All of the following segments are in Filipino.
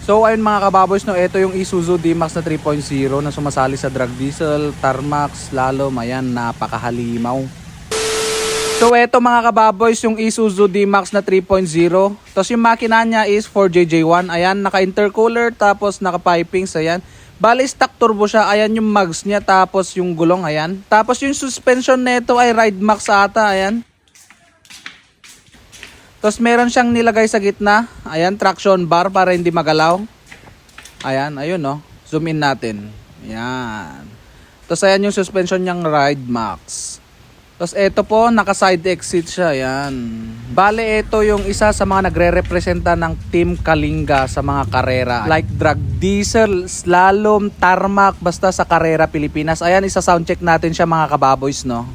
So ayun mga kababoys, no, ito yung Isuzu D-Max na 3.0 na sumasali sa drag diesel, tarmac, slalom, ayan, napakahalimaw. So ito mga kababoys, yung Isuzu D-Max na 3.0. Tapos yung makina niya is 4JJ1, ayan, naka-intercooler, tapos naka-pipings, ayan. Bali stock turbo siya, ayan yung mags niya, tapos yung gulong, ayan. Tapos yung suspension nito ay Ride Max ata, ayan. Tapos meron siyang nilagay sa gitna. Ayan, traction bar para hindi magalaw. Ayan, ayun no. Zoom in natin. Ayan. Tapos ayan yung suspension niyang Ride Max. Tapos ito po, naka side exit siya. Ayan. Bale, ito yung isa sa mga nagre-representa ng Team Kalinga sa mga karera. Like drag diesel, slalom, tarmac, basta sa karera Pilipinas. Ayan, isa sound check natin siya mga kababoys, no.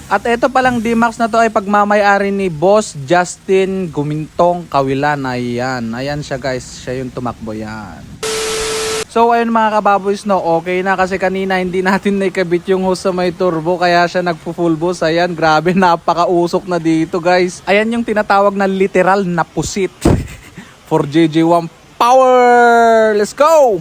At ito palang D-Max na to ay pagmamayari ni Boss Justin Gumintong Kawilan. Ayan, ayan siya guys, siya yung tumakbo yan. So ayun mga kababoys, no, okay na kasi kanina hindi natin naikabit yung hose sa may turbo kaya siya nagpo-full boost. Ayan, grabe, napakausok na dito guys. Ayan yung tinatawag na literal na pusit. 4JJ1 power! Let's go!